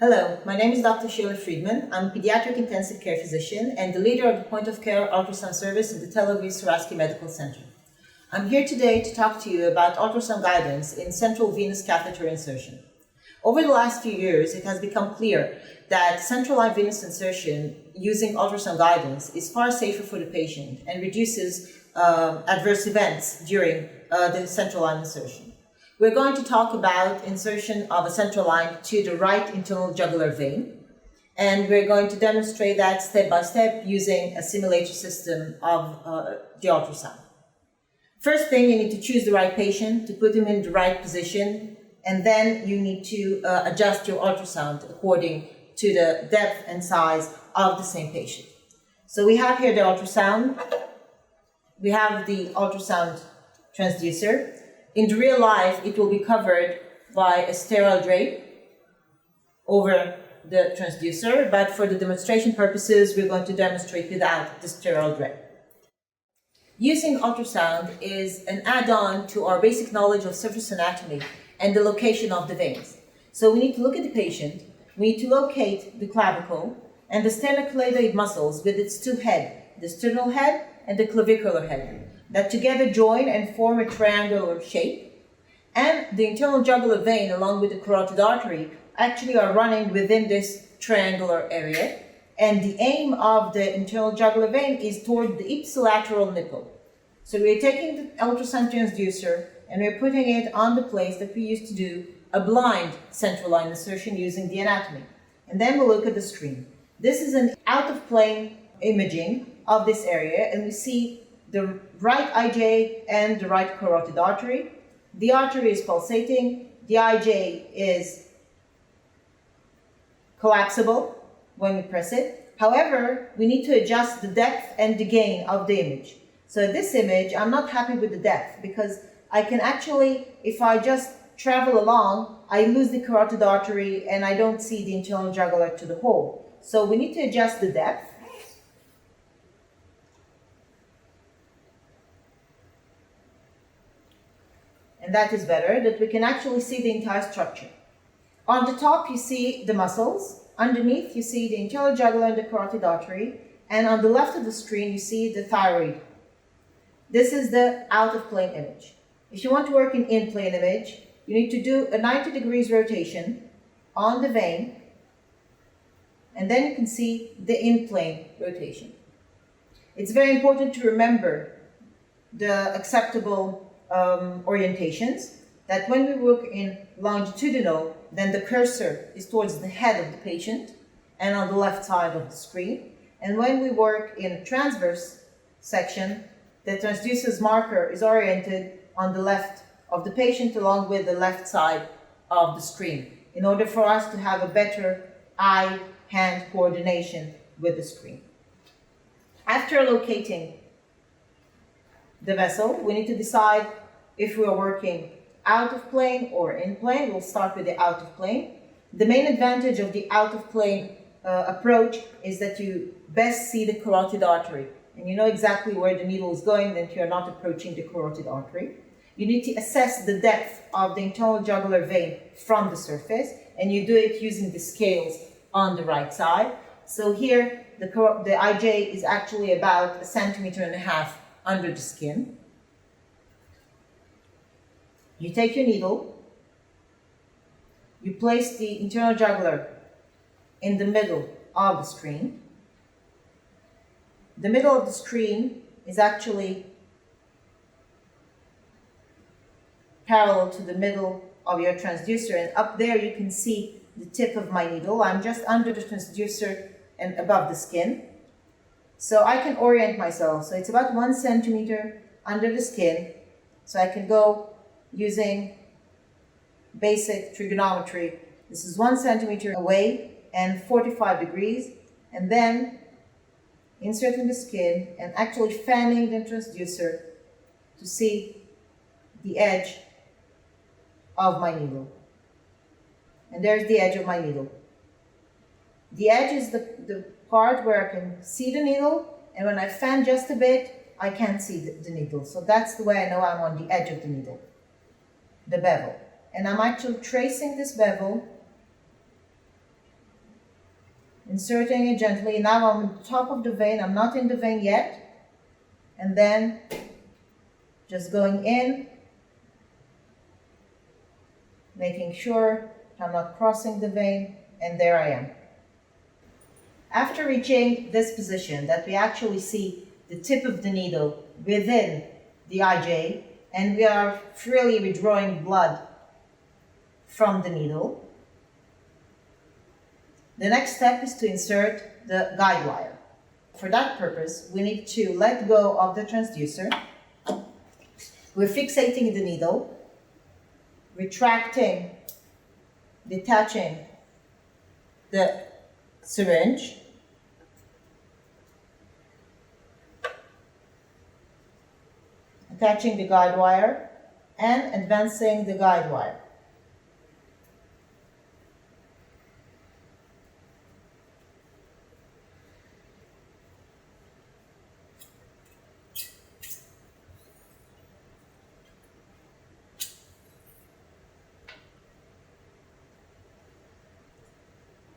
Hello, my name is Dr. Sheila Friedman. I'm a pediatric intensive care physician and the leader of the point of care ultrasound service in the Tel Aviv Sourasky Medical Center. I'm here today to talk to you about ultrasound guidance in central venous catheter insertion. Over the last few years, it has become clear that central line venous insertion using ultrasound guidance is far safer for the patient and reduces adverse events during the central line insertion. We're going to talk about insertion of a central line to the right internal jugular vein, and we're going to demonstrate that step by step using a simulator system of the ultrasound. First thing, you need to choose the right patient, to put him in the right position, and then you need to adjust your ultrasound according to the depth and size of the same patient. So we have here the ultrasound. We have the ultrasound transducer. In the real life, it will be covered by a sterile drape over the transducer, but for the demonstration purposes, we're going to demonstrate without the sterile drape. Using ultrasound is an add-on to our basic knowledge of surface anatomy and the location of the veins. So we need to look at the patient, we need to locate the clavicle and the sternocleidoid muscles with its two heads, the sternal head and the clavicular head, that together join and form a triangular shape. And the internal jugular vein along with the carotid artery actually are running within this triangular area. And the aim of the internal jugular vein is toward the ipsilateral nipple. So we're taking the ultrasound transducer and we're putting it on the place that we used to do a blind central line insertion using the anatomy. And then we'll look at the screen. This is an out-of-plane imaging of this area, and we see the right IJ and the right carotid artery. The artery is pulsating. The IJ is collapsible when we press it. However, we need to adjust the depth and the gain of the image. So this image, I'm not happy with the depth because I can actually, if I just travel along, I lose the carotid artery and I don't see the internal jugular to the hole. So we need to adjust the depth. And that is better, that we can actually see the entire structure. On the top, you see the muscles. Underneath, you see the internal jugular and the carotid artery. And on the left of the screen, you see the thyroid. This is the out-of-plane image. If you want to work in in-plane image, you need to do a 90 degrees rotation on the vein. And then you can see the in-plane rotation. It's very important to remember the acceptable orientations, that when we work in longitudinal, then the cursor is towards the head of the patient and on the left side of the screen. And when we work in a transverse section, the transducer's marker is oriented on the left of the patient along with the left side of the screen in order for us to have a better eye-hand coordination with the screen. After locating the vessel, we need to decide if we are working out of plane or in plane. We'll start with the out of plane. The main advantage of the out of plane approach is that you best see the carotid artery and you know exactly where the needle is going, that you're not approaching the carotid artery. You need to assess the depth of the internal jugular vein from the surface, and you do it using the scales on the right side. So here, the IJ is actually about 1.5 centimeters under the skin. You take your needle, you place the internal jugular in the middle of the screen. The middle of the screen is actually parallel to the middle of your transducer, and up there you can see the tip of my needle. I'm just under the transducer and above the skin. So I can orient myself. So it's about 1 centimeter under the skin. So I can go using basic trigonometry. This is 1 centimeter away and 45 degrees. And then inserting the skin and actually fanning the transducer to see the edge of my needle. And there's the edge of my needle. The edge is the part where I can see the needle, and when I fan just a bit, I can't see the needle. So that's the way I know I'm on the edge of the needle, the bevel. And I'm actually tracing this bevel inserting it gently. Now I'm on top of the vein, I'm not in the vein yet. And then just going in, making sure I'm not crossing the vein, and there I am. After reaching this position that we actually see the tip of the needle within the IJ, and we are freely withdrawing blood from the needle, the next step is to insert the guide wire. For that purpose, we need to let go of the transducer. We're fixating the needle, retracting, detaching the syringe, attaching the guide wire, and advancing the guide wire.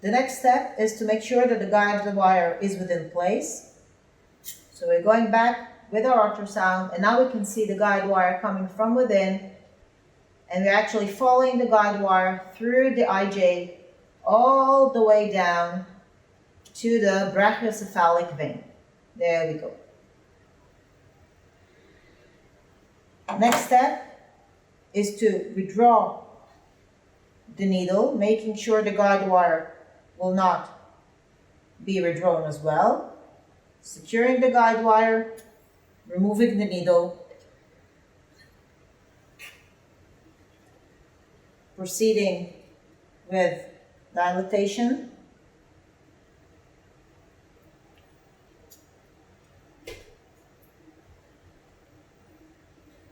The next step is to make sure that the guide wire is within place. So we're going back with our ultrasound, and now we can see the guide wire coming from within, and we're actually following the guide wire through the IJ all the way down to the brachiocephalic vein. There we go. Next step is to withdraw the needle, making sure the guide wire will not be withdrawn as well. Securing the guide wire, removing the needle, proceeding with dilatation,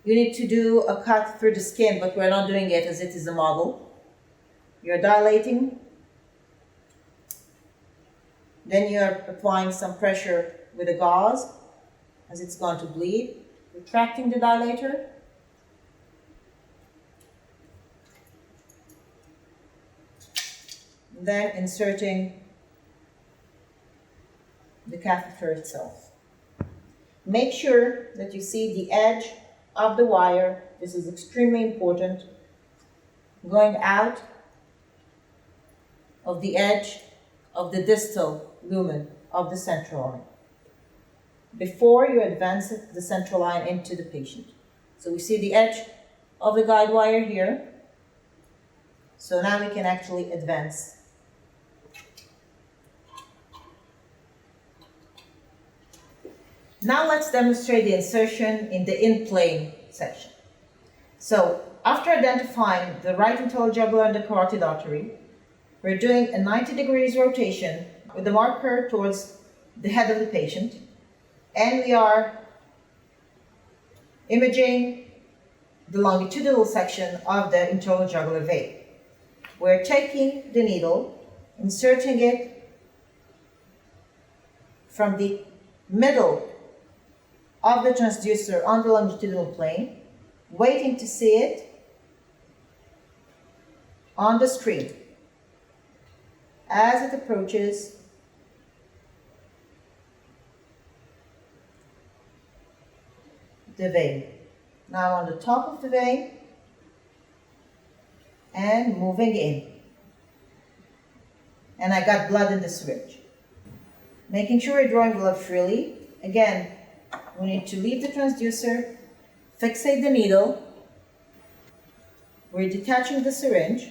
you need to do a cut through the skin, but we're not doing it as it is a model. You're dilating, then you're applying some pressure with a gauze as it's going to bleed, retracting the dilator, and then inserting the catheter itself. Make sure that you see the edge of the wire. This is extremely important. Going out of the edge of the distal lumen of the central line before you advance the central line into the patient. So we see the edge of the guide wire here. So now we can actually advance. Now let's demonstrate the insertion in the in-plane section. So after identifying the right interojugular and the carotid artery, we're doing a 90 degrees rotation with the marker towards the head of the patient, and we are imaging the longitudinal section of the interojugular vein. We're taking the needle, inserting it from the middle of the transducer on the longitudinal plane, waiting to see it on the screen. As it approaches the vein. Now on the top of the vein and moving in. And I got blood in the syringe. Making sure you're drawing blood freely. Again, we need to leave the transducer, fixate the needle. We're detaching the syringe.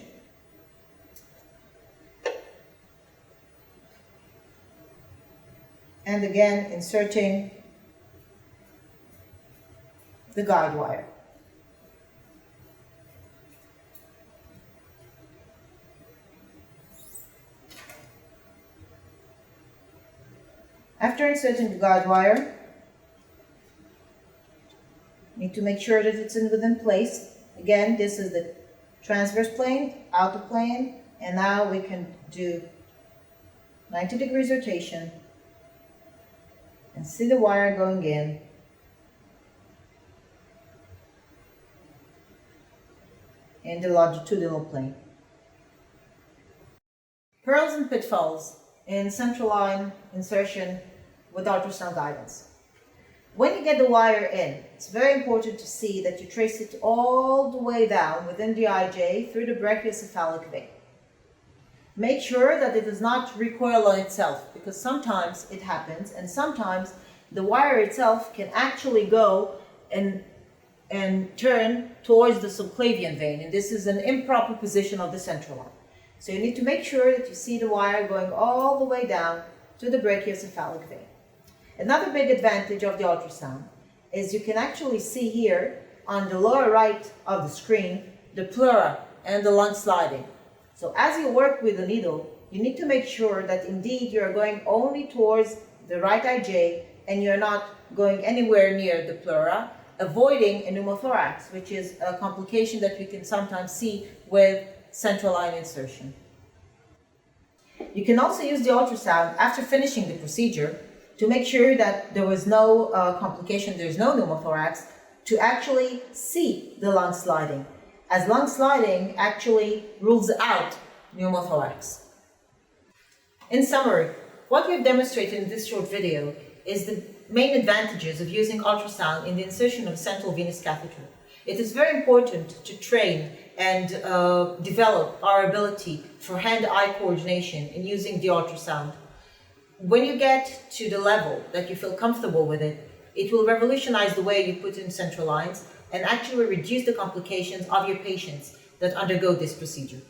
And again, inserting the guide wire. After inserting the guide wire, need to make sure that it's within place. Again, this is the transverse plane, outer plane, and now we can do 90 degrees rotation and see the wire going in the longitudinal plane. Pearls and pitfalls in central line insertion with ultrasound guidance. When you get the wire in, it's very important to see that you trace it all the way down within the IJ through the brachiocephalic vein. Make sure that it does not recoil on itself, because sometimes it happens, and sometimes the wire itself can actually go and turn towards the subclavian vein, and this is an improper position of the central line. So you need to make sure that you see the wire going all the way down to the brachiocephalic vein. Another big advantage of the ultrasound is you can actually see here on the lower right of the screen the pleura and the lung sliding. So as you work with the needle, you need to make sure that indeed you're going only towards the right IJ and you're not going anywhere near the pleura, avoiding a pneumothorax, which is a complication that we can sometimes see with central line insertion. You can also use the ultrasound after finishing the procedure to make sure that there was no complication, there's no pneumothorax, to actually see the lung sliding, as lung sliding actually rules out pneumothorax. In summary, what we've demonstrated in this short video is the main advantages of using ultrasound in the insertion of central venous catheter. It is very important to train and develop our ability for hand-eye coordination in using the ultrasound. When you get to the level that you feel comfortable with it, it will revolutionize the way you put in central lines and actually reduce the complications of your patients that undergo this procedure.